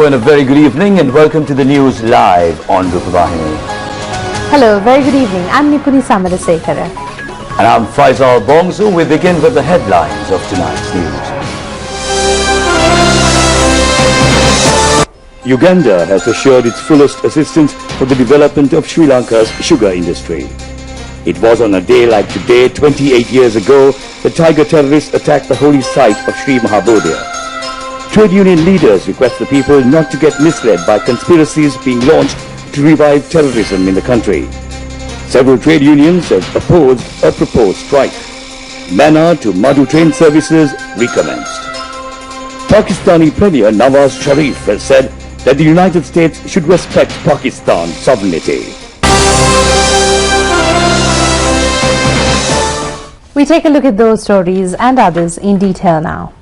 and a very good evening and welcome to the news live on RupEng. Hello, very good evening. I'm Nipuni Samarasekara. And I'm Faisal Bongsu. We begin with the headlines of tonight's news. Uganda has assured its fullest assistance for the development of Sri Lanka's sugar industry. It was on a day like today, 28 years ago, the Tiger terrorists attacked the holy site of Sri Mahabodhi. Trade union leaders request the people not to get misled by conspiracies being launched to revive terrorism in the country. Several trade unions have opposed a proposed strike. Manna to Madhu train services recommenced. Pakistani Premier Nawaz Sharif has said that the United States should respect Pakistan's sovereignty. We take a look at those stories and others in detail now.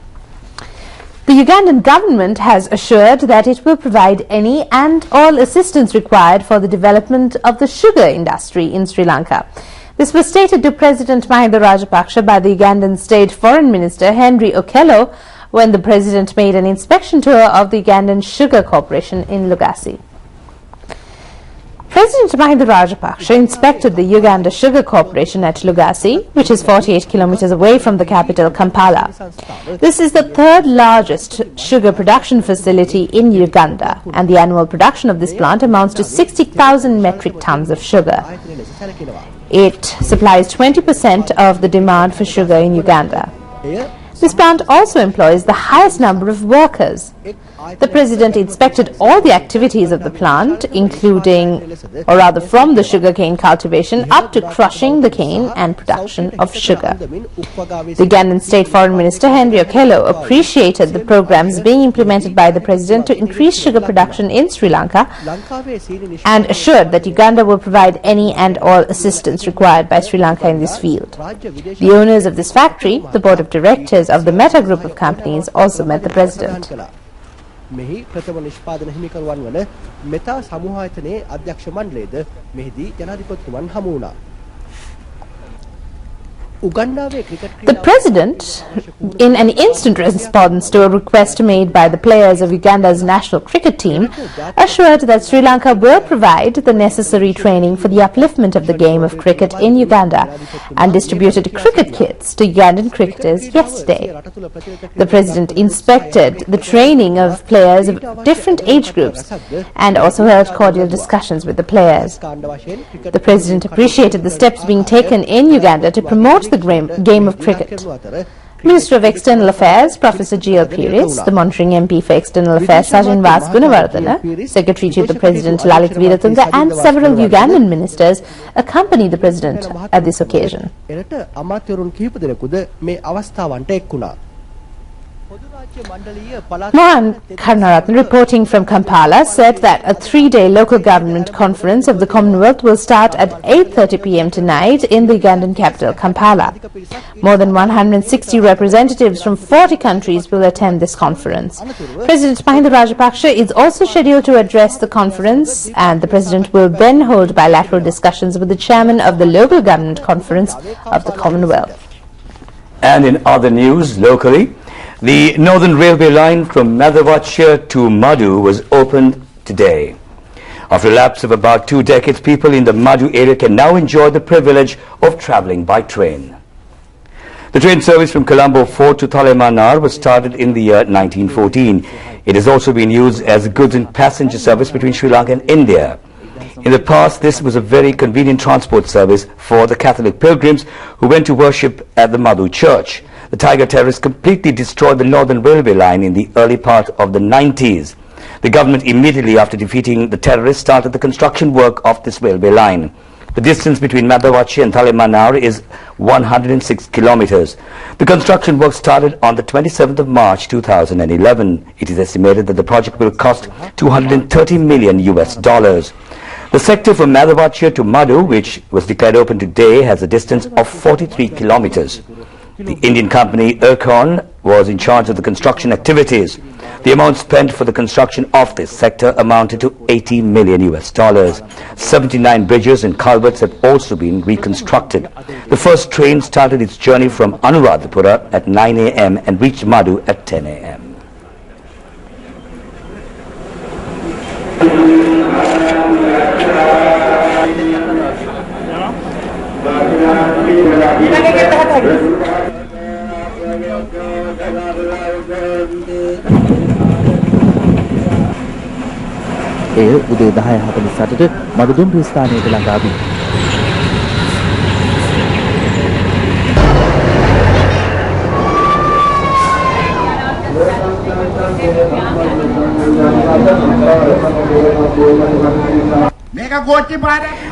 The Ugandan government has assured that it will provide any and all assistance required for the development of the sugar industry in Sri Lanka. This was stated to President Mahinda Rajapaksa by the Ugandan State Foreign Minister Henry Okello when the President made an inspection tour of the Ugandan Sugar Corporation in Lugasi. President Mahinda Rajapaksa inspected the Uganda Sugar Corporation at Lugasi, which is 48 kilometers away from the capital Kampala. This is the third largest sugar production facility in Uganda, and the annual production of this plant amounts to 60,000 metric tons of sugar. It supplies 20% of the demand for sugar in Uganda. This plant also employs the highest number of workers. The President inspected all the activities of the plant, including, or rather from the sugarcane cultivation up to crushing the cane and production of sugar. The Ugandan State Foreign Minister Henry Okello appreciated the programs being implemented by the President to increase sugar production in Sri Lanka and assured that Uganda will provide any and all assistance required by Sri Lanka in this field. The owners of this factory, the board of directors of the Meta Group of companies, also met the President. මෙහි ප්‍රථම නිෂ්පාදන හිමිකරුවන් වන මෙතා සමූහායතනයේ අධ්‍යක්ෂ මණ්ඩලයේද මෙහිදී ජනාධිපතිතුමන් හමු වුණා. The President, in an instant response to a request made by the players of Uganda's national cricket team, assured that Sri Lanka will provide the necessary training for the upliftment of the game of cricket in Uganda and distributed cricket kits to Ugandan cricketers yesterday. The President inspected the training of players of different age groups and also held cordial discussions with the players. The President appreciated the steps being taken in Uganda to promote the game of cricket. Minister of External Affairs Professor G.L. Pires, the monitoring MP for External Affairs Sajin Vas Gunawardana, Secretary to the President Lalit Veeratunga and several Ugandan ministers accompanied the President at this occasion. Mohan Karnarathan, reporting from Kampala, said that a three-day local government conference of the Commonwealth will start at 8:30 p.m. tonight in the Ugandan capital, Kampala. More than 160 representatives from 40 countries will attend this conference. President Mahinda Rajapaksa is also scheduled to address the conference, and the President will then hold bilateral discussions with the chairman of the local government conference of the Commonwealth. And in other news, locally, the Northern Railway line from Madhavachya to Madhu was opened today. After a lapse of about 2 decades, people in the Madhu area can now enjoy the privilege of travelling by train. The train service from Colombo Fort to Talemanar was started in the year 1914. It has also been used as a goods and passenger service between Sri Lanka and India. In the past, this was a very convenient transport service for the Catholic pilgrims who went to worship at the Madhu church. The Tiger terrorists completely destroyed the Northern Railway line in the early part of the 90s. The government immediately after defeating the terrorists started the construction work of this railway line. The distance between Madhavachya and Talemanar is 106 kilometers. The construction work started on the 27th of March 2011. It is estimated that the project will cost $230 million. The sector from Madhavachya to Madhu, which was declared open today, has a distance of 43 kilometers. The Indian company Ercon was in charge of the construction activities. The amount spent for the construction of this sector amounted to $80 million. 79 bridges and culverts have also been reconstructed. The first train started its journey from Anuradhapura at 9 a.m. and reached Madhu at 10 a.m. එය උදේ 10:48ට මදුදුම්රිය ස්ථානයට ළඟා වී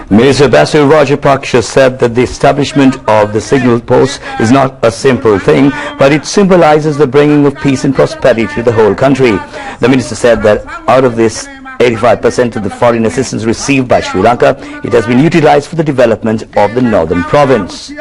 Minister Basil Rajapaksa said that the establishment of the signal post is not a simple thing, but it symbolizes the bringing of peace and prosperity to the whole country. The minister said that out of this 85% of the foreign assistance received by Sri Lanka, it has been utilized for the development of the northern province.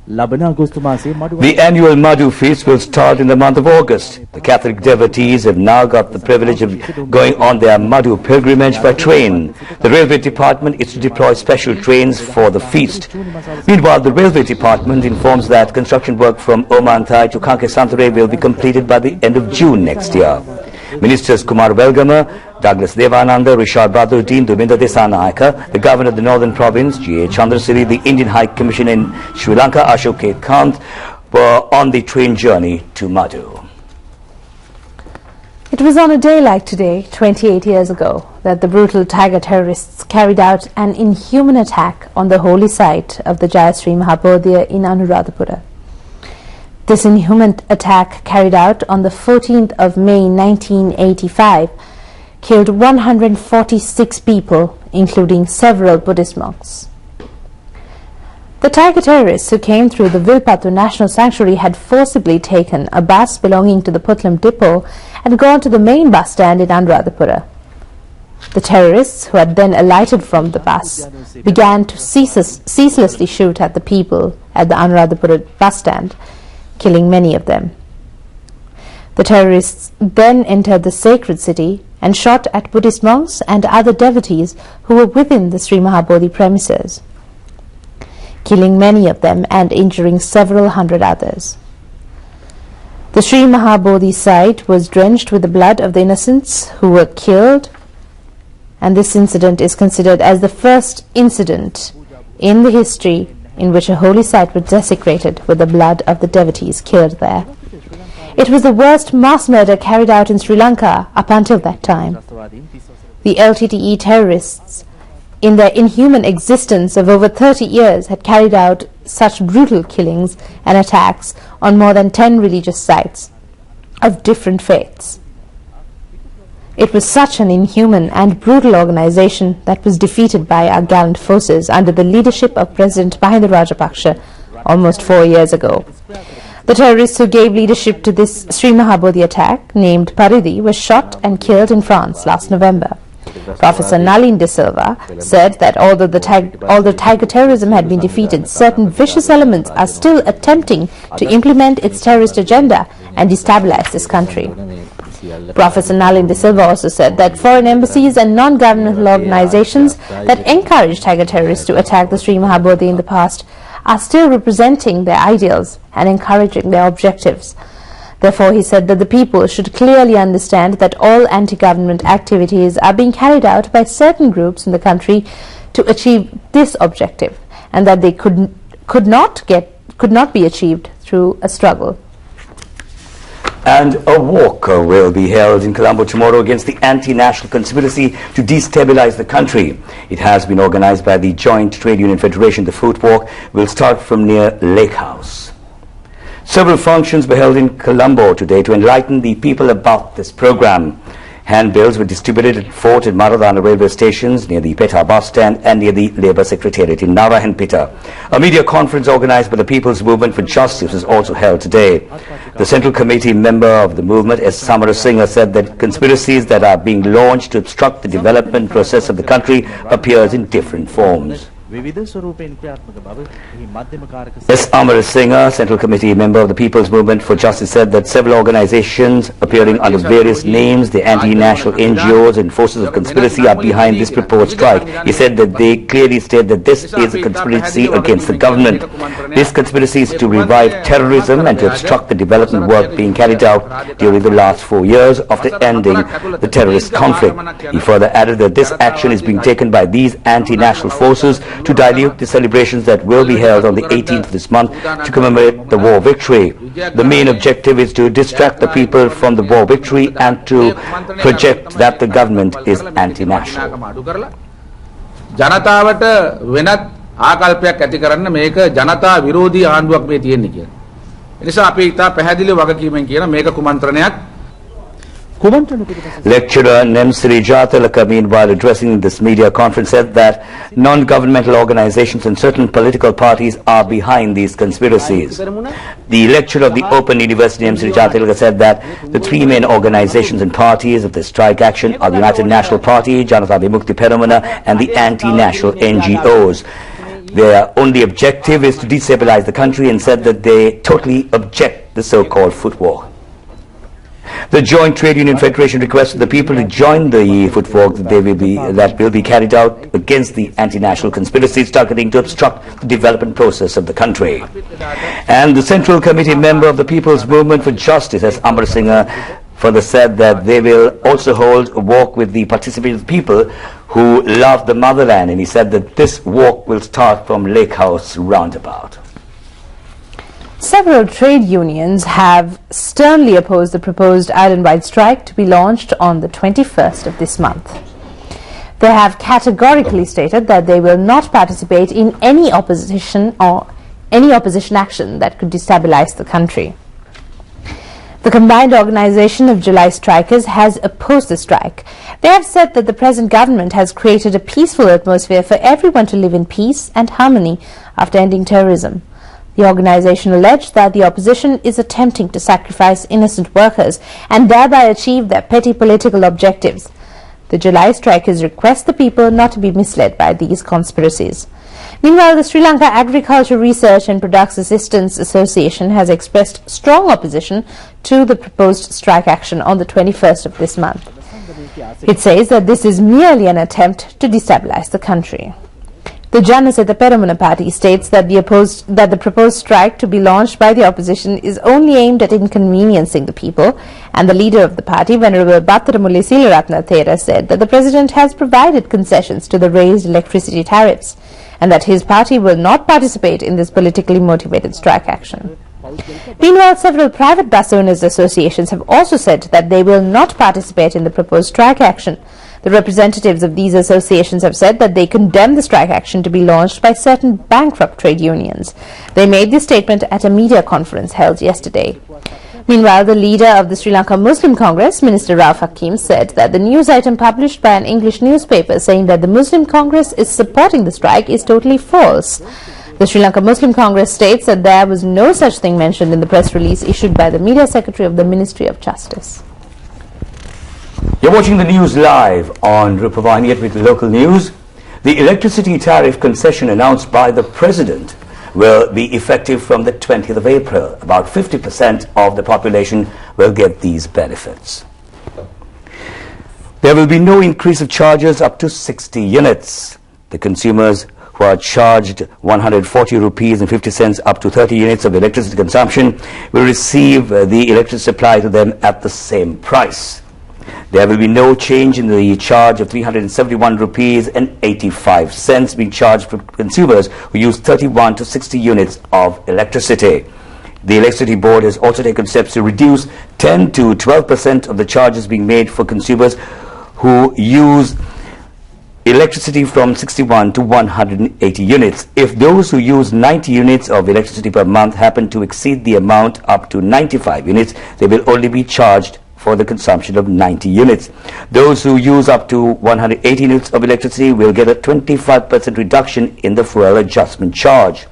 The annual Madhu feast will start in the month of August. The Catholic devotees have now got the privilege of going on their Madhu pilgrimage by train. The railway department is to deploy special trains for the feast. Meanwhile, the railway department informs that construction work from Omanthai to Kanke Santhare will be completed by the end of June next year. Ministers Kumar Velgama, Douglas Devananda, Rishad Badruddin, Duminda Desanayaka, the governor of the northern province, G.A. Chandrasiri, the Indian High Commissioner in Sri Lanka, Ashok K. Kant, were on the train journey to Madhu. It was on a day like today, 28 years ago, that the brutal Tiger terrorists carried out an inhuman attack on the holy site of the Jayasree Mahabodhi in Anuradhapura. This inhuman attack, carried out on the 14th of May 1985, killed 146 people, including several Buddhist monks. The Tiger terrorists who came through the Vilpattu National Sanctuary had forcibly taken a bus belonging to the Putlam depot and gone to the main bus stand in Anuradhapura. The terrorists, who had then alighted from the bus, began to ceaselessly shoot at the people at the Anuradhapura bus stand, killing many of them. The terrorists then entered the sacred city and shot at Buddhist monks and other devotees who were within the Sri Mahabodhi premises, killing many of them and injuring several hundred others. The Sri Mahabodhi site was drenched with the blood of the innocents who were killed, and this incident is considered as the first incident in the history in which a holy site was desecrated with the blood of the devotees killed there. It was the worst mass murder carried out in Sri Lanka up until that time. The LTTE terrorists, in their inhuman existence of over 30 years, had carried out such brutal killings and attacks on more than 10 religious sites of different faiths. It was such an inhuman and brutal organization that was defeated by our gallant forces under the leadership of President Mahinda Rajapaksa almost 4 years ago. The terrorists who gave leadership to this Sri Mahabodhi attack, named Paridhi, was shot and killed in France last November. Professor Nalin De Silva said that although Tiger terrorism had been defeated, certain vicious elements are still attempting to implement its terrorist agenda and destabilize this country. Professor Nalin De Silva also said that foreign embassies and non-governmental organizations that encouraged Tiger terrorists to attack the Sri Mahabodhi in the past are still representing their ideals and encouraging their objectives. Therefore, he said that the people should clearly understand that all anti-government activities are being carried out by certain groups in the country to achieve this objective, and that they could not be achieved through a struggle. And a walk will be held in Colombo tomorrow against the anti-national conspiracy to destabilize the country. It has been organized by the Joint Trade Union Federation. The foot walk will start from near Lake House. Several functions were held in Colombo today to enlighten the people about this program. Handbills were distributed at Fort and Maradana railway stations, near the Peta bus stand and near the Labour Secretariat in Narayanpeta. A media conference organized by the People's Movement for Justice was also held today. The Central Committee member of the movement, S. Samarasinghe, said that conspiracies that are being launched to obstruct the development process of the country appears in different forms. විවිධ ස්වරූපයෙන් ක්‍රියාත්මක බව එහි මධ්‍යම කාරක S. Amar Singh, Central Committee member of the People's Movement for Justice, said that several organizations appearing under various names, the anti-national NGOs and forces of conspiracy are behind this proposed strike. He said that they clearly state that this is a conspiracy against the government. This conspiracy is to revive terrorism and to obstruct the development work being carried out during the last 4 years after ending the terrorist conflict. He further added that this action is being taken by these anti-national forces to dilute the celebrations that will be held on the 18th of this month to commemorate the war victory. The main objective is to distract the people from the war victory and to project that the government is anti-national. ජනතාවට වෙනත් ආකල්පයක් ඇති කරන්න මේක ජනතා විරෝධී ආණ්ඩුවක් මේ තියෙන්නේ කියලා. ඒ නිසා අපි ඉතා පැහැදිලිව වගකීමෙන් කියන මේක කුමන්ත්‍රණයක්. Lecturer Nemsri Jatalaka, meanwhile addressing this media conference, said that non-governmental organizations and certain political parties are behind these conspiracies. The lecturer of the Open University, Nemsri Jatalaka, said that the three main organizations and parties of the strike action are the United National Party, Janata Vimukti Peramuna and the anti-national NGOs. Their only objective is to destabilize the country, and said that they totally object the so-called foot war. The Joint Trade Union Federation requested the people to join the foot walk that will be carried out against the anti-national conspiracies targeting to obstruct the development process of the country. And the Central Committee member of the People's Movement for Justice, S. Amar Singh, further said that they will also hold a walk with the participating people who love the motherland, and he said that this walk will start from Lake House roundabout. Several trade unions have sternly opposed the proposed island-wide strike to be launched on the 21st of this month. They have categorically stated that they will not participate in any opposition action that could destabilize the country. The combined organization of July strikers has opposed the strike. They have said that the present government has created a peaceful atmosphere for everyone to live in peace and harmony after ending terrorism. The organization alleged that the opposition is attempting to sacrifice innocent workers and thereby achieve their petty political objectives. The July strikers request the people not to be misled by these conspiracies. Meanwhile, the Sri Lanka Agriculture Research and Products Assistance Association has expressed strong opposition to the proposed strike action on the 21st of this month. It says that this is merely an attempt to destabilize the country. The Janaseta Peramuna party states that the proposed strike to be launched by the opposition is only aimed at inconveniencing the people, and the leader of the party, Venerable Bhattaramulli Silaratna Thera, said that the president has provided concessions to the raised electricity tariffs and that his party will not participate in this politically motivated strike action. Meanwhile, several private bus owners associations have also said that they will not participate in the proposed strike action. The representatives of these associations have said that they condemn the strike action to be launched by certain bankrupt trade unions. They made this statement at a media conference held yesterday. Meanwhile, the leader of the Sri Lanka Muslim Congress, Minister Rauf Hakim, said that the news item published by an English newspaper saying that the Muslim Congress is supporting the strike is totally false. The Sri Lanka Muslim Congress states that there was no such thing mentioned in the press release issued by the Media Secretary of the Ministry of Justice. You're watching the news live on RupEng with local news. The electricity tariff concession announced by the President will be effective from the 20th of April. About 50% of the population will get these benefits. There will be no increase of charges up to 60 units. The consumers who are charged 140 rupees and 50 cents up to 30 units of electricity consumption will receive the electricity supply to them at the same price. There will be no change in the charge of 371 rupees and 85 cents being charged for consumers who use 31 to 60 units of electricity. The Electricity Board has also taken steps to reduce 10 to 12% of the charges being made for consumers who use electricity from 61 to 180 units. If those who use 90 units of electricity per month happen to exceed the amount up to 95 units, they will only be charged for the consumption of 90 units. Those who use up to 180 units of electricity will get a 25% reduction in the fuel adjustment charge.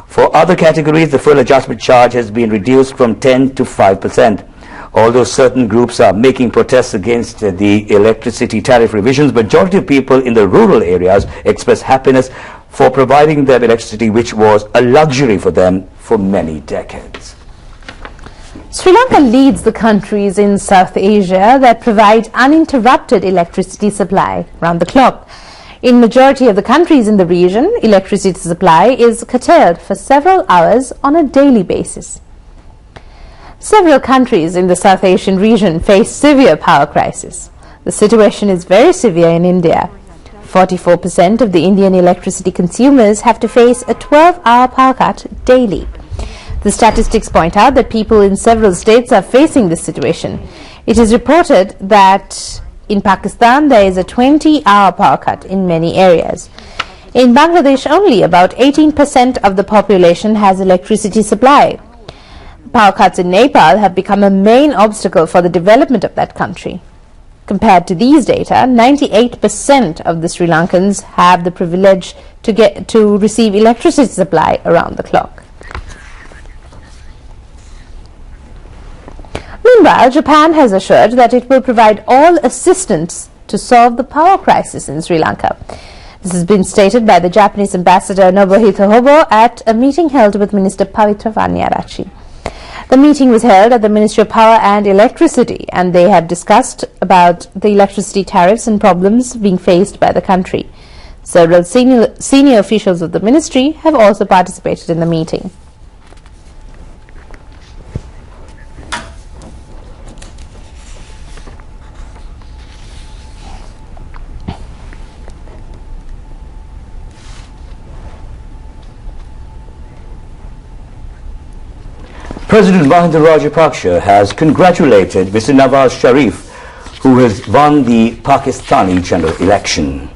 For other categories, the fuel adjustment charge has been reduced from 10 to 5%. Although certain groups are making protests against the electricity tariff revisions, majority of people in the rural areas express happiness for providing them electricity, which was a luxury for them for many decades. Sri Lanka leads the countries in South Asia that provide uninterrupted electricity supply round the clock. In majority of the countries in the region, electricity supply is curtailed for several hours on a daily basis. Several countries in the South Asian region face severe power crisis. The situation is very severe in India. 44% of the Indian electricity consumers have to face a 12-hour power cut daily. The statistics point out that people in several states are facing this situation. It is reported that in Pakistan there is a 20-hour power cut in many areas. In Bangladesh, only about 18% of the population has electricity supply. Power cuts in Nepal have become a main obstacle for the development of that country. Compared to these data, 98% of the Sri Lankans have the privilege to receive electricity supply around the clock. Meanwhile, Japan has assured that it will provide all assistance to solve the power crisis in Sri Lanka. This has been stated by the Japanese ambassador Nobuhito Hobo at a meeting held with Minister Pavitra Vanyarachi. The meeting was held at the Ministry of Power and Electricity, and they have discussed about the electricity tariffs and problems being faced by the country. Several senior officials of the ministry have also participated in the meeting. President Mahinda Rajapaksa has congratulated Mr. Nawaz Sharif, who has won the Pakistani general election.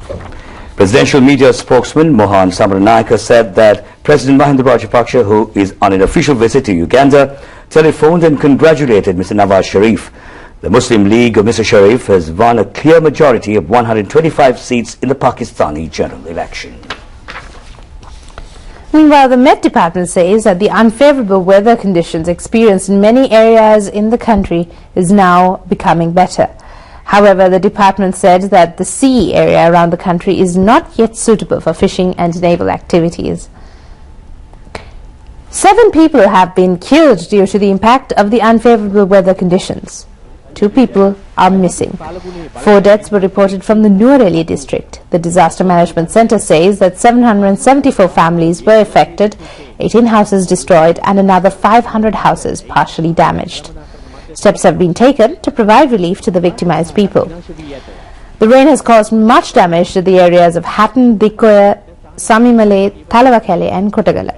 Presidential media spokesman Mohan Samranayaka said that President Mahinda Rajapaksa, who is on an official visit to Uganda, telephoned and congratulated Mr. Nawaz Sharif. The Muslim League of Mr. Sharif has won a clear majority of 125 seats in the Pakistani general election. Meanwhile, the Met Department says that the unfavorable weather conditions experienced in many areas in the country is now becoming better. However, the department said that the sea area around the country is not yet suitable for fishing and naval activities. 7 people have been killed due to the impact of the unfavorable weather conditions. 2 people are missing. 4 deaths were reported from the Nuareli district. The Disaster Management Center says that 774 families were affected, 18 houses destroyed, and another 500 houses partially damaged. Steps have been taken to provide relief to the victimized people. The rain has caused much damage to the areas of Hatton, Dikoya, Samimale, Talawakele, and Kotagala.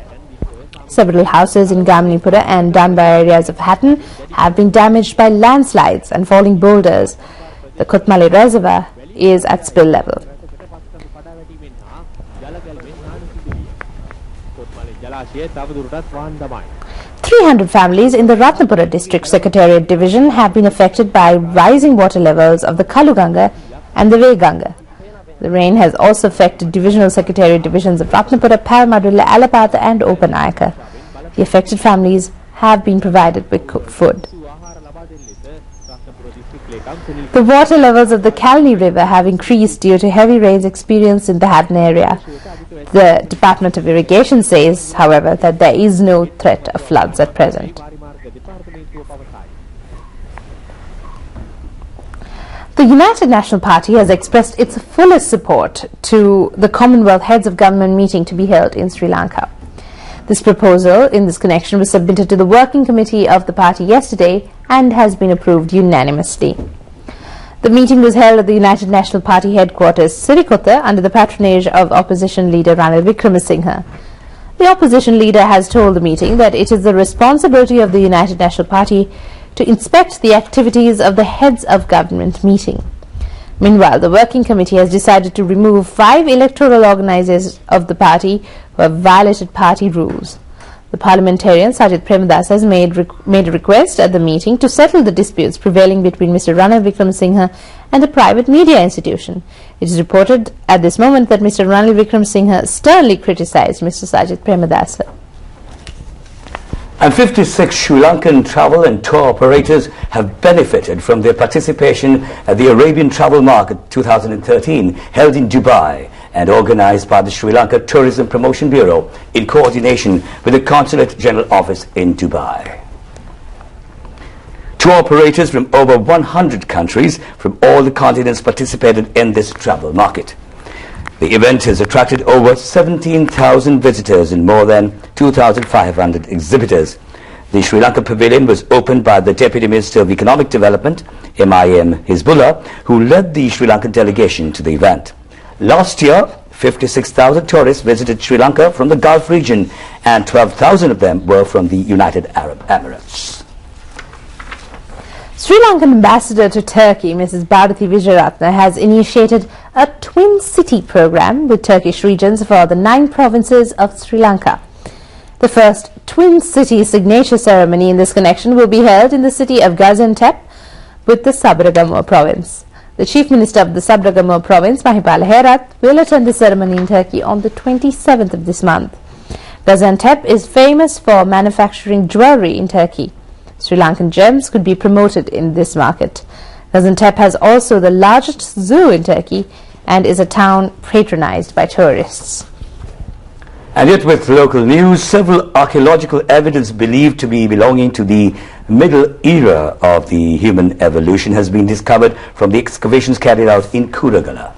Several houses in Gamlipura and Dunbar areas of Hatton have been damaged by landslides and falling boulders. The Kotmale Reservoir is at spill level. 300 families in the Ratnapura District Secretariat Division have been affected by rising water levels of the Kaluganga and the Veganga. The rain has also affected Divisional Secretariat Divisions of Ratnapura, Paramadula, Alapatha and Opanayaka. The affected families have been provided with cooked food. The water levels of the Kalni River have increased due to heavy rains experienced in the Hatton area. The Department of Irrigation says, however, that there is no threat of floods at present. The United National Party has expressed its fullest support to the Commonwealth Heads of Government meeting to be held in Sri Lanka. This proposal in this connection was submitted to the Working Committee of the party yesterday and has been approved unanimously. The meeting was held at the United National Party headquarters, Sirikota, under the patronage of opposition leader Ranil Wickremesinghe. The opposition leader has told the meeting that it is the responsibility of the United National Party to inspect the activities of the Heads of Government meeting. Meanwhile, the Working Committee has decided to remove 5 electoral organisers of the party who have violated party rules. The parliamentarian Sajid Premadas has made a request at the meeting to settle the disputes prevailing between Mr. Ranil Wickremesinghe and a private media institution. It is reported at this moment that Mr. Ranil Wickremesinghe sternly criticised Mr. Sajid Premadas. And 56 Sri Lankan travel and tour operators have benefited from their participation at the Arabian Travel Market 2013 held in Dubai and organized by the Sri Lanka Tourism Promotion Bureau in coordination with the Consulate General Office in Dubai. Tour operators from over 100 countries from all the continents participated in this travel market. The event has attracted over 17,000 visitors and more than 2,500 exhibitors. The Sri Lanka Pavilion was opened by the Deputy Minister of Economic Development, MIM Hizbullah, who led the Sri Lankan delegation to the event. Last year, 56,000 tourists visited Sri Lanka from the Gulf region, and 12,000 of them were from the United Arab Emirates. Sri Lankan ambassador to Turkey, Mrs. Bharati Vijayaratne, has initiated a twin city program with Turkish regions for the 9 provinces of Sri Lanka. The first twin city signature ceremony in this connection will be held in the city of Gaziantep with the Sabaragamuwa province. The Chief Minister of the Sabaragamuwa province, Mahipala Herat, will attend the ceremony in Turkey on the 27th of this month. Gaziantep is famous for manufacturing jewelry in Turkey. Sri Lankan gems could be promoted in this market. Gaziantep has also the largest zoo in Turkey and is a town patronized by tourists. And yet, with local news, several archaeological evidence believed to be belonging to the middle era of the human evolution has been discovered from the excavations carried out in Kuragala.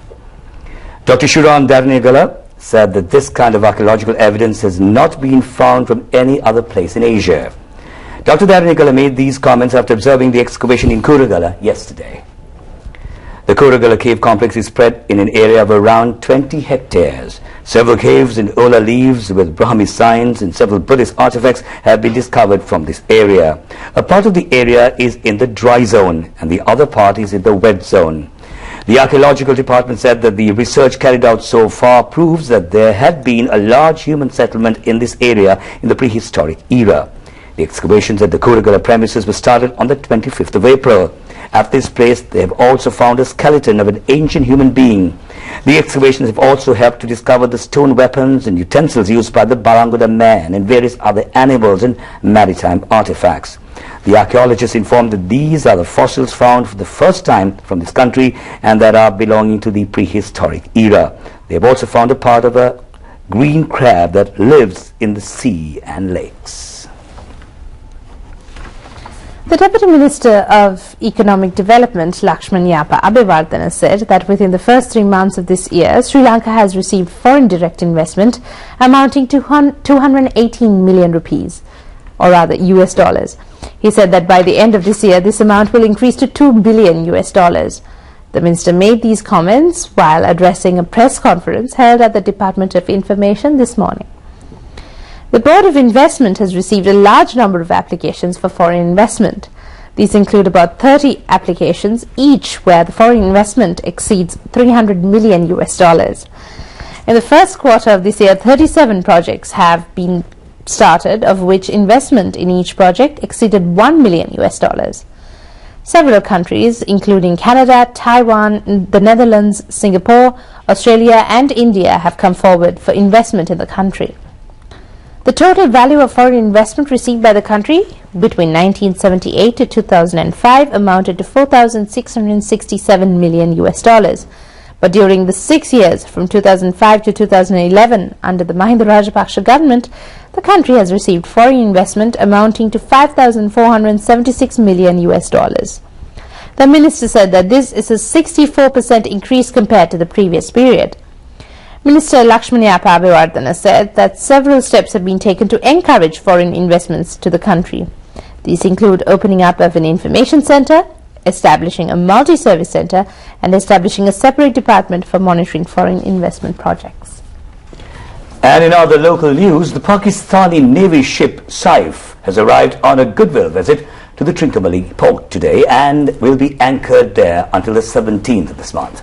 Dr. Shuran Darnegala said that this kind of archaeological evidence has not been found from any other place in Asia. Dr. Darnegala made these comments after observing the excavation in Kuragala yesterday. The Kuragala cave complex is spread in an area of around 20 hectares. Several caves and ola leaves with Brahmi signs and several Buddhist artifacts have been discovered from this area. A part of the area is in the dry zone and the other part is in the wet zone. The archaeological department said that the research carried out so far proves that there had been a large human settlement in this area in the prehistoric era. The excavations at the Kuragala premises were started on the 25th of April. At this place, they have also found a skeleton of an ancient human being. The excavations have also helped to discover the stone weapons and utensils used by the Baranguda man and various other animals and maritime artifacts. The archaeologists informed that these are the fossils found for the first time from this country and that are belonging to the prehistoric era. They have also found a part of a green crab that lives in the sea and lakes. The Deputy Minister of Economic Development, Lakshmanyapa Abewardena, said that within the first 3 months of this year, Sri Lanka has received foreign direct investment amounting to 218 million rupees, or rather US dollars. He said that by the end of this year, this amount will increase to $2 billion US dollars. The minister made these comments while addressing a press conference held at the Department of Information this morning. The Board of Investment has received a large number of applications for foreign investment. These include about 30 applications, each where the foreign investment exceeds 300 million US dollars. In the first quarter of this year, 37 projects have been started, of which investment in each project exceeded 1 million US dollars. Several countries, including Canada, Taiwan, the Netherlands, Singapore, Australia and India, have come forward for investment in the country. The total value of foreign investment received by the country between 1978 to 2005 amounted to 4,667 million US dollars. But during the 6 years from 2005 to 2011 under the Mahinda Rajapaksa government, the country has received foreign investment amounting to 5,476 million US dollars. The minister said that this is a 64% increase compared to the previous period. Minister Lakshmanyapa Abewardena said that several steps have been taken to encourage foreign investments to the country. These include opening up of an information centre, establishing a multi-service centre and establishing a separate department for monitoring foreign investment projects. And in other local news, the Pakistani Navy ship Saif has arrived on a goodwill visit to the Trincomalee port today and will be anchored there until the 17th of this month.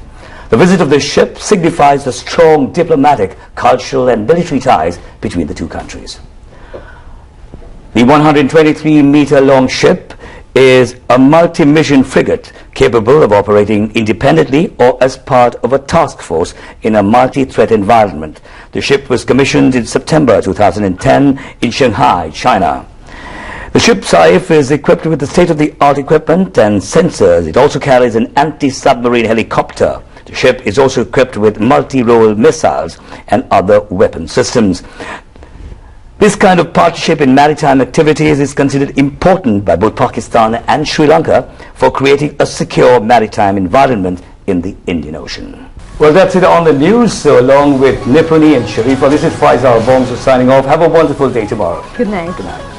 The visit of this ship signifies the strong diplomatic, cultural and military ties between the two countries. The 123-meter-long ship is a multi-mission frigate capable of operating independently or as part of a task force in a multi-threat environment. The ship was commissioned in September 2010 in Shanghai, China. The ship Saif is equipped with the state-of-the-art equipment and sensors. It also carries an anti-submarine helicopter. The ship is also equipped with multi-role missiles and other weapon systems. This kind of partnership in maritime activities is considered important by both Pakistan and Sri Lanka for creating a secure maritime environment in the Indian Ocean. Well, that's it on the news. So along with Nipuni and Sharifa, this is Faisal Bonzo signing off. Have a wonderful day tomorrow. Good night. Good night.